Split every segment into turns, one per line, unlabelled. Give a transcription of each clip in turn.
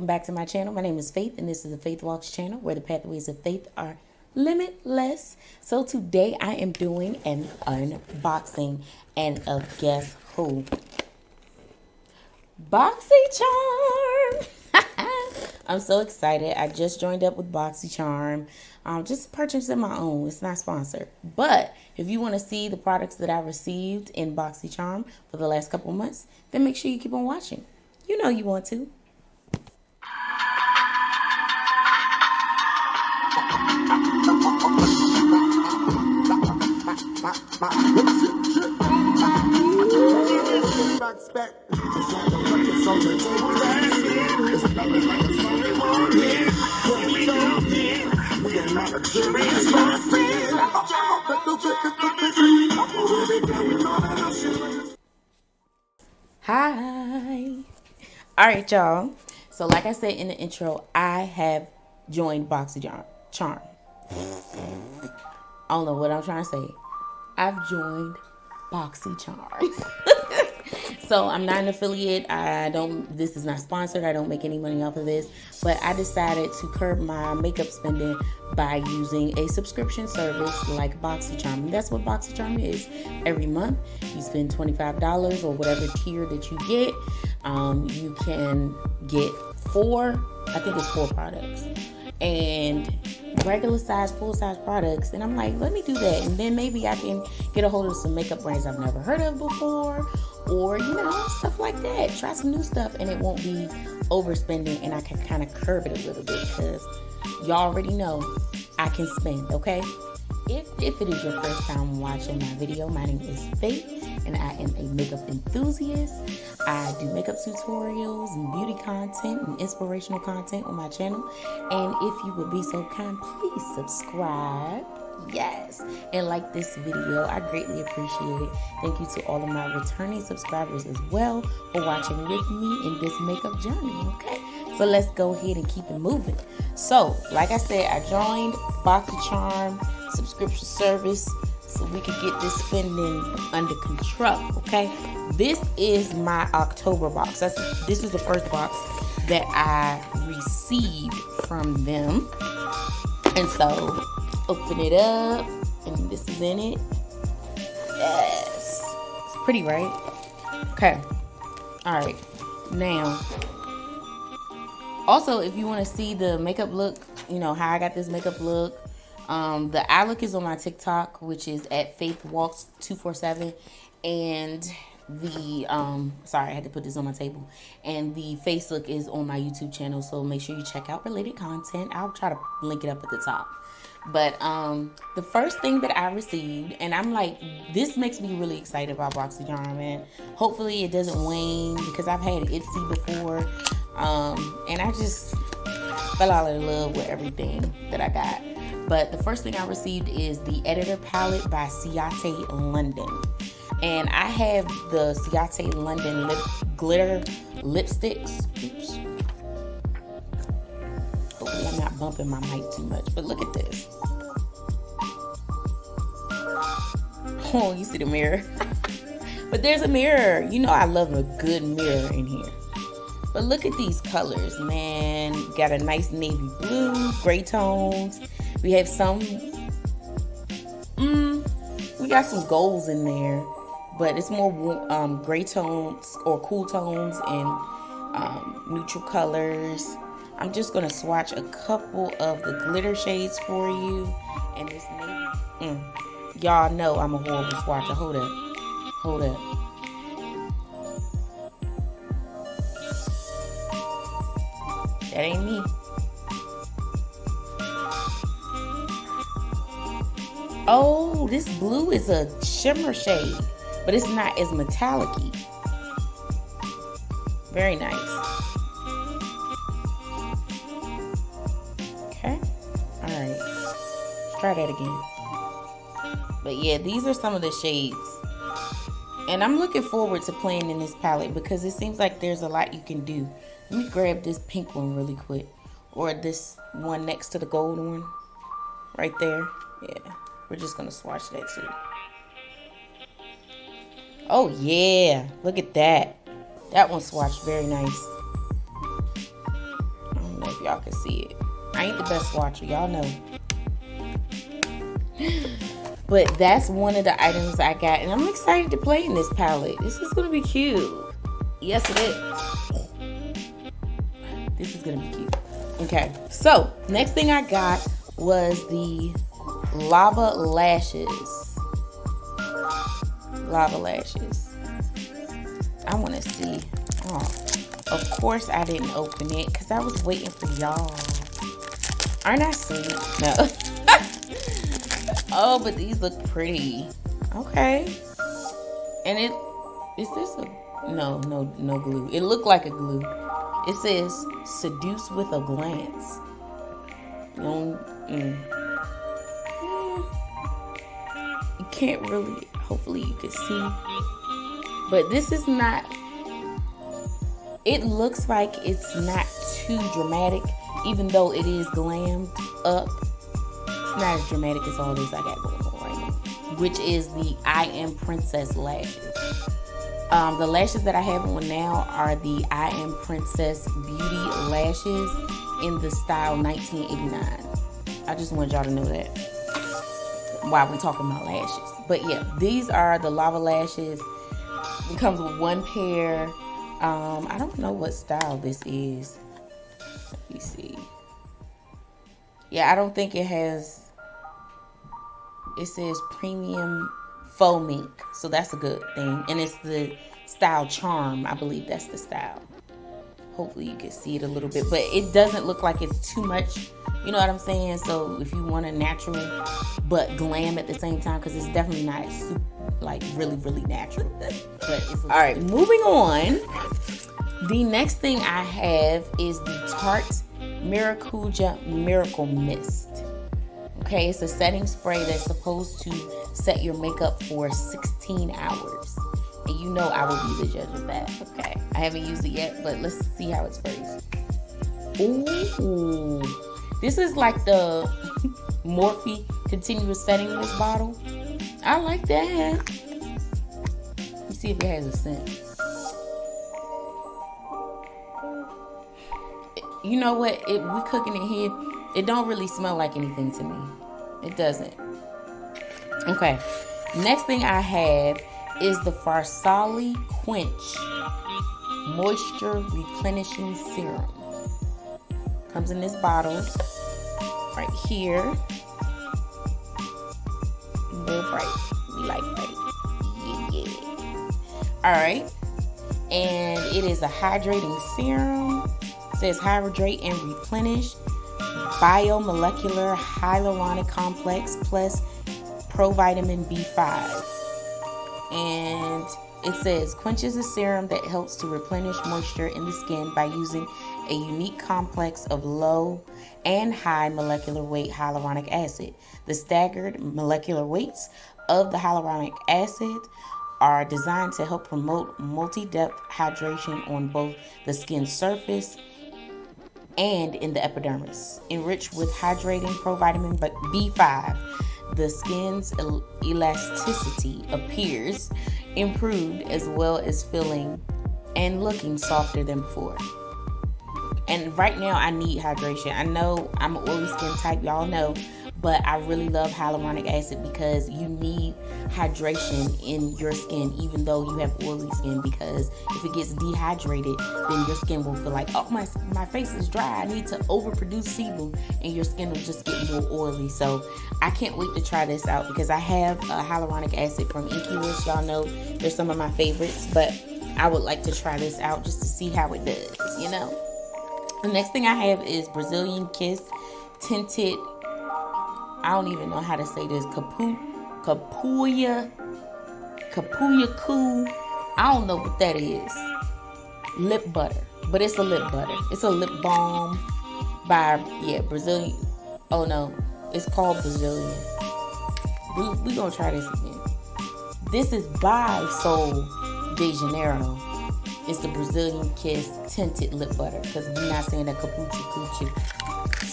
welcome back to my channel. My name is Faith, and this is the Faith Walks channel, where the pathways of faith are limitless. So today I am doing an unboxing, and guess who? Boxy Charm. I'm so excited. I just joined up with Boxy Charm. Just purchasing my own. It's not sponsored. But if you want to see the products that I received in Boxy Charm for the last couple months, then make sure you keep on watching. You know you want to. Hi. All right, y'all. So like I said in the intro, I have joined Boxy Charm. I don't know what I'm trying to say. I've joined Boxy Charm. So I'm not an affiliate. This is not sponsored. I don't make any money off of this. But I decided to curb my makeup spending by using a subscription service like Boxy Charm. And that's what Boxy Charm is. Every month, you spend $25 or whatever tier that you get. You can get four products. And regular size, full size products. And I'm like, let me do that. And then maybe I can get a hold of some makeup brands I've never heard of before. Or, stuff like that. Try some new stuff and it won't be overspending, and I can kind of curb it a little bit because y'all already know I can spend, okay? If it is your first time watching my video, my name is Faith and I am a makeup enthusiast. I do makeup tutorials and beauty content and inspirational content on my channel. And if you would be so kind, please subscribe. Yes, and like this video. I greatly appreciate it. Thank you to all of my returning subscribers as well for watching with me in this makeup journey. Okay, so let's go ahead and keep it moving. So like I said, I joined Boxy Charm subscription service so we could get this spending under control. Okay, this is my October box. This is the first box that I received from them, and so open it up, and this is in it. Yes, it's pretty, right? Okay. All right. Now, also, if you want to see the makeup look, how I got this makeup look, the eye look is on my TikTok, which is at Faith Walks 247, and the sorry, I had to put this on my table, and the face look is on my YouTube channel. So make sure you check out related content. I'll try to link it up at the top. But the first thing that I received, and I'm like, this makes me really excited about Boxy Charm, and hopefully it doesn't wane because I've had Ipsy before, and I just fell out of love with everything that I got. But the first thing I received is the Editor Palette by Ciate London, and I have the Ciate London glitter lipsticks. Oops. Hopefully I'm not bumping my mic too much, but look at this. Oh, you see the mirror? But there's a mirror. I love a good mirror in here. But look at these colors, man. Got a nice navy blue, gray tones. We have we got some golds in there, but it's more gray tones or cool tones and neutral colors. I'm just going to swatch a couple of the glitter shades for you. And this navy. Y'all know I'm a horrible swatcher. Hold up. That ain't me. Oh, this blue is a shimmer shade, but it's not as metallic-y. Very nice. Try that again. But yeah, these are some of the shades, and I'm looking forward to playing in this palette because it seems like there's a lot you can do. Let me grab this pink one really quick, or this one next to the gold one right there. Yeah, we're just gonna swatch that too. Oh yeah, look at that. That one swatched very nice. y'all can see it. I ain't the best swatcher, y'all know. But that's one of the items I got, and I'm excited to play in this palette. This is gonna be cute. Yes, it is. This is gonna be cute. Okay, so next thing I got was the Lava Lashes. Lava Lashes. I want to see. Oh, of course I didn't open it because I was waiting for y'all. Aren't I sweet? No. Oh, but these look pretty. Okay. And is this a, no glue. It looked like a glue. It says, seduce with a glance. You can't really, hopefully you can see. But this is not, it looks like it's not too dramatic, even though it is glammed up. It's not as dramatic as all this I got going on right now, which is the I Am Princess lashes. The lashes that I have on now are the I Am Princess Beauty lashes in the style 1989. I just wanted y'all to know that while we're talking about lashes. But yeah, these are the Lava Lashes. It comes with one pair. I don't know what style this is. Let me see. Yeah, I don't think it has, it says premium faux mink, so that's a good thing. And it's the style Charm, I believe that's the style. Hopefully you can see it a little bit, but it doesn't look like it's too much, you know what I'm saying? So if you want a natural but glam at the same time, because it's definitely not super, like really natural. But it's all right, moving on. The next thing I have is the Tarte Maracuja Miracle Mist. Okay, it's a setting spray that's supposed to set your makeup for 16 hours. And you know I will be the judge of that. Okay, I haven't used it yet, but let's see how it sprays. Ooh, this is like the Morphe Continuous Setting Mist bottle. I like that. Let's see if it has a scent. You know what? We cooking it here. It don't really smell like anything to me. It doesn't. Okay. Next thing I have is the Farsali Quench Moisture Replenishing Serum. Comes in this bottle right here. Real bright. We like bright. Yeah. All right. And it is a hydrating serum. It says hydrate and replenish. Biomolecular hyaluronic complex plus provitamin B5. And it says quenches a serum that helps to replenish moisture in the skin by using a unique complex of low and high molecular weight hyaluronic acid. The staggered molecular weights of the hyaluronic acid are designed to help promote multi-depth hydration on both the skin surface and in the epidermis. Enriched with hydrating provitamin B5, the skin's elasticity appears improved, as well as feeling and looking softer than before. And right now I need hydration. I know I'm an oily skin type, y'all know, but I really love hyaluronic acid because you need hydration in your skin, even though you have oily skin, because if it gets dehydrated, then your skin will feel like, oh, my face is dry. I need to overproduce sebum, and your skin will just get more oily. So I can't wait to try this out because I have hyaluronic acid from Incubus. Y'all know they're some of my favorites, but I would like to try this out just to see how it does, you know? The next thing I have is Brazilian Kiss Tinted, I don't even know how to say this, Capuya Cool. I don't know what that is. Lip butter, but it's a lip butter. It's a lip balm by, Brazilian. Oh no, it's called Brazilian. We gonna try this again. This is by Sol de Janeiro. It's the Brazilian Kiss Tinted Lip Butter, because we're not saying that capucci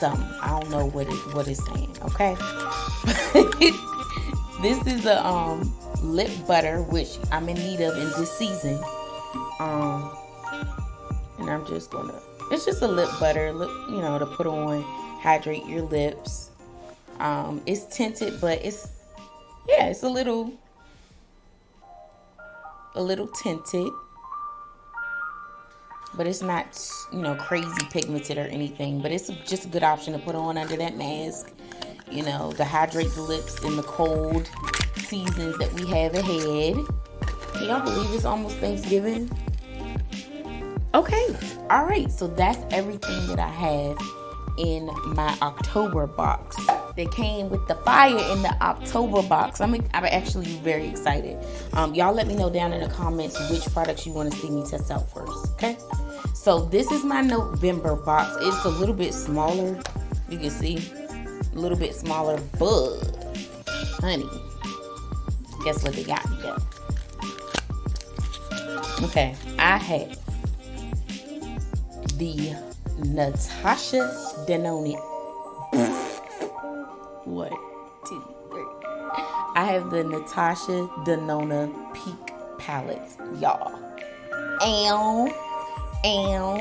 something. I don't know what it's saying, okay? This is a lip butter, which I'm in need of in this season. And I'm just gonna It's just a lip butter, you know, to put on, hydrate your lips. It's tinted, but it's a little tinted, but it's not, you know, crazy pigmented or anything. But it's just a good option to put on under that mask, you know, to hydrate the lips in the cold seasons that we have ahead. Can y'all believe it's almost Thanksgiving? Okay, all right, so that's everything that I have in my October box. They came with the fire in the October box. I'm actually very excited. Y'all let me know down in the comments which products you want to see me test out first, okay? So this is my November box. It's a little bit smaller. You can see, a little bit smaller, but honey, guess what they got me though? Okay, I have the Natasha Denona. What? 2, 3. I have the Natasha Denona Peak palette, y'all.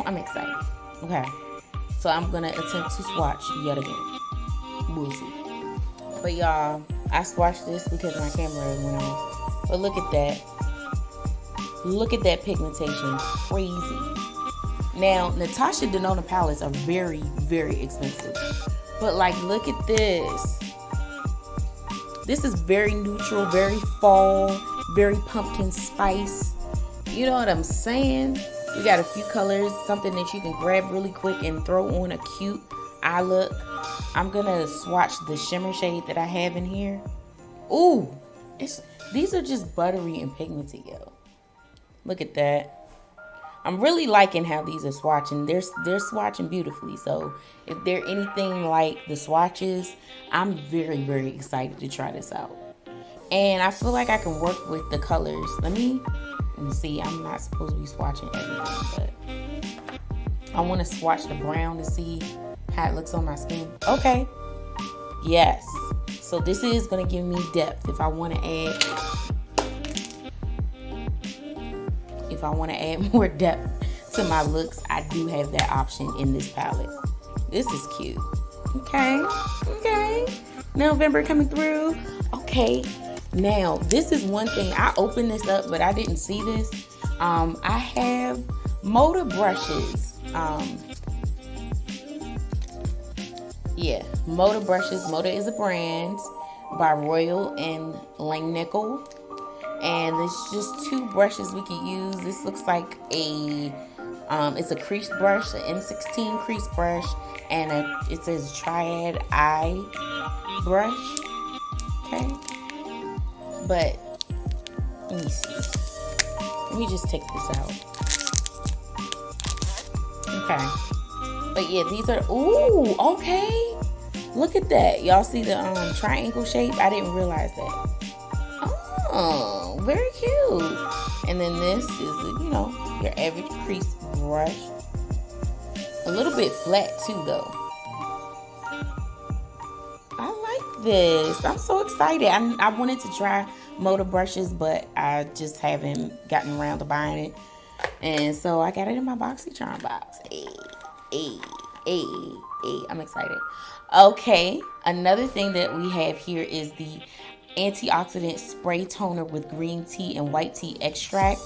I'm excited. Okay, so I'm gonna attempt to swatch yet again. We'll see. But y'all, I swatched this because my camera went off. But look at that. Look at that pigmentation. Crazy. Now, Natasha Denona palettes are very, very expensive. But like, look at this. This is very neutral, very fall, very pumpkin spice. You know what I'm saying? We got a few colors, something that you can grab really quick and throw on a cute eye look. I'm gonna swatch the shimmer shade that I have in here. Ooh, these are just buttery and pigmented, yo. Look at that. I'm really liking how these are swatching. They're swatching beautifully. So if they're anything like the swatches, I'm very, very excited to try this out. And I feel like I can work with the colors. Let me see. I'm not supposed to be swatching everything, but I want to swatch the brown to see how it looks on my skin. Okay. Yes. So this is going to give me depth if I want to add. If I want to add more depth to my looks, I do have that option in this palette. This is cute. Okay. November coming through. Okay. Now, this is one thing. I opened this up, but I didn't see this. I have Moda brushes. Moda brushes. Moda is a brand by Royal and Langnickel. And there's just 2 brushes we can use. This looks like it's a crease brush, an M16 crease brush, and it says Triad Eye brush. Okay. But let me see. Let me just take this out. Okay. But yeah, these are, ooh, okay. Look at that. Y'all see the triangle shape? I didn't realize that. Oh, very cute. And then this is, you know, your average crease brush. A little bit flat too, though. I like this. I'm so excited. I wanted to try Moda brushes, but I just haven't gotten around to buying it. And so I got it in my BoxyCharm box. Hey. I'm excited. Okay, another thing that we have here is the antioxidant spray toner with green tea and white tea extract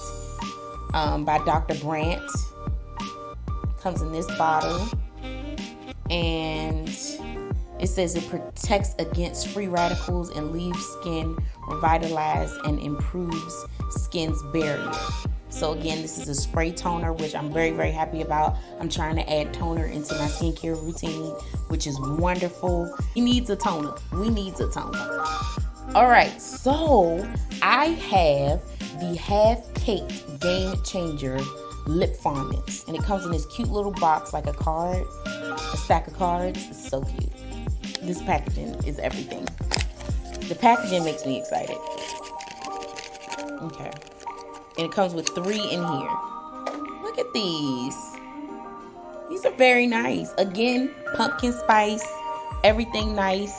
by Dr. Brandt. Comes in this bottle, and it says it protects against free radicals and leaves skin revitalized and improves skin's barrier. So again, this is a spray toner, which I'm very, very happy about. I'm trying to add toner into my skincare routine, which is wonderful. We need a toner. All right, so I have the half-caked Game Changer lip balm mix, and it comes in this cute little box like a stack of cards. It's so cute. This packaging is everything. The packaging makes me excited. Okay. And it comes with 3 in here. Look at these. These are very nice. Again, pumpkin spice. Everything nice.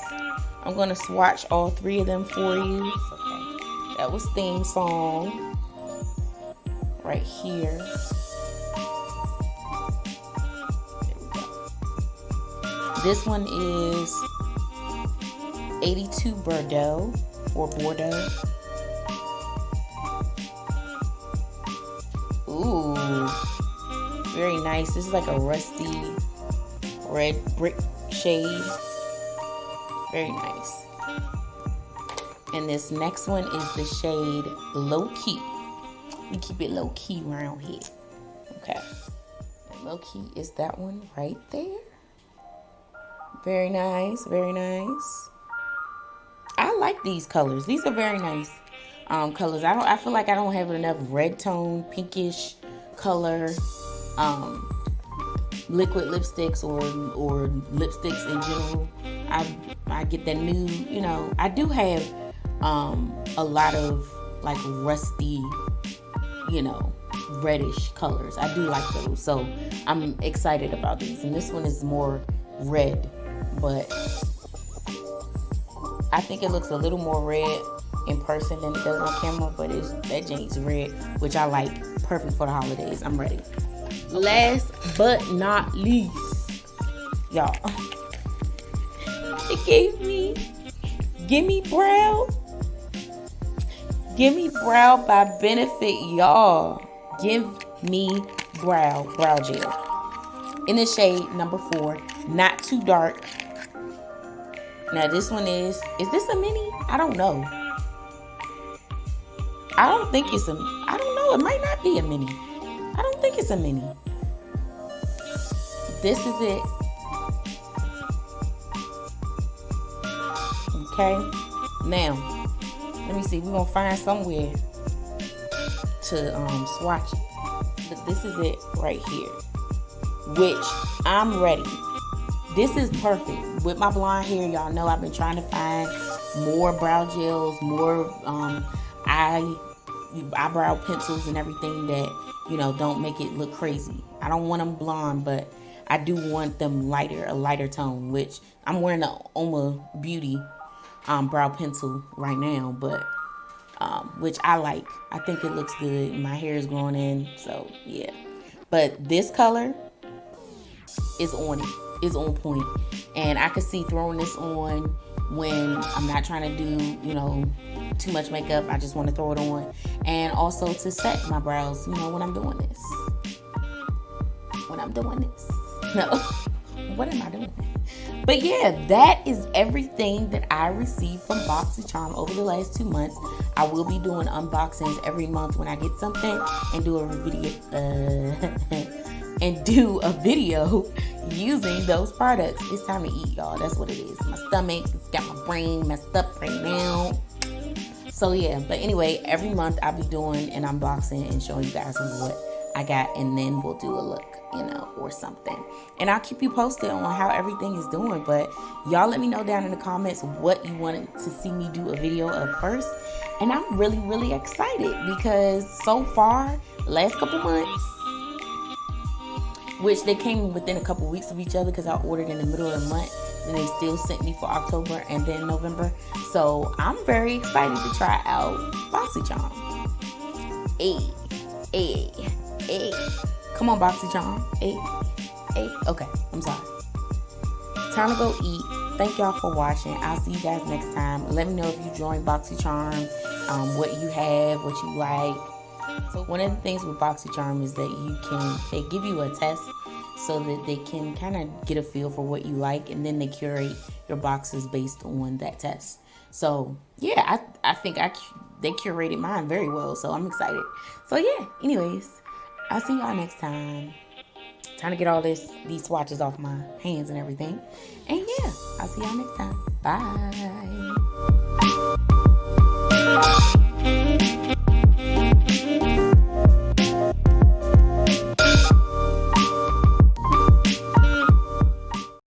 I'm going to swatch all 3 of them for you. Okay. That was theme song. Right here. This one is 82 Bordeaux or Bordeaux. Ooh, very nice. This is like a rusty red brick shade. Very nice. And this next one is the shade Low Key. We keep it low key around here. Okay. And low key is that one right there. Very nice, very nice. I like these colors. These are very nice colors. I feel like I don't have enough red tone, pinkish color liquid lipsticks or lipsticks in general. I get that nude, you know. I do have a lot of like rusty, you know, reddish colors. I do like those, so I'm excited about these. And this one is more red, but I think it looks a little more red in person than it does on camera, but that jeans red, which I like. Perfect for the holidays. I'm ready. Last but not least, y'all, it gave me Gimme Brow. Gimme Brow by Benefit, y'all. Give Me Brow gel in the shade number 4, not too dark. Now this one is this a mini? I don't know. I don't think it's I don't know. It might not be a mini. I don't think it's a mini. This is it. Okay. Now, let me see. We're going to find somewhere to swatch it. But this is it right here. Which, I'm ready. This is perfect. With my blonde hair, y'all know I've been trying to find more brow gels, more eyebrow pencils and everything that, you know, don't make it look crazy. I don't want them blonde, but I do want them lighter, a lighter tone, which I'm wearing the Oma Beauty brow pencil right now, but which I like. I think it looks good. My hair is growing in, so yeah. But this color is on it. Is on point. And I could see throwing this on when I'm not trying to do, you know, too much makeup. I just want to throw it on. And also to set my brows, you know, when I'm doing this. No. What am I doing? But yeah, that is everything that I received from BoxyCharm over the last 2 months. I will be doing unboxings every month when I get something and do a video using those products. It's time to eat, y'all. That's what it is. My stomach, it's got my brain messed up right now. So yeah, but anyway, every month I'll be doing an unboxing and showing you guys what I got, and then we'll do a look, you know, or something. And I'll keep you posted on how everything is doing. But y'all let me know down in the comments what you wanted to see me do a video of first. And I'm really, really excited because so far, last couple months, which they came within a couple weeks of each other because I ordered in the middle of the month, and they still sent me for October and then November. So I'm very excited to try out BoxyCharm. Hey. Come on, BoxyCharm. Hey. Okay, I'm sorry. Time to go eat. Thank y'all for watching. I'll see you guys next time. Let me know if you joined BoxyCharm, what you have, what you like. So one of the things with BoxyCharm is that they give you a test so that they can kind of get a feel for what you like, and then they curate your boxes based on that test. So yeah, I think they curated mine very well, so I'm excited. So yeah, anyways, I'll see y'all next time. Time to get all these swatches off my hands and everything. And yeah, I'll see y'all next time. Bye.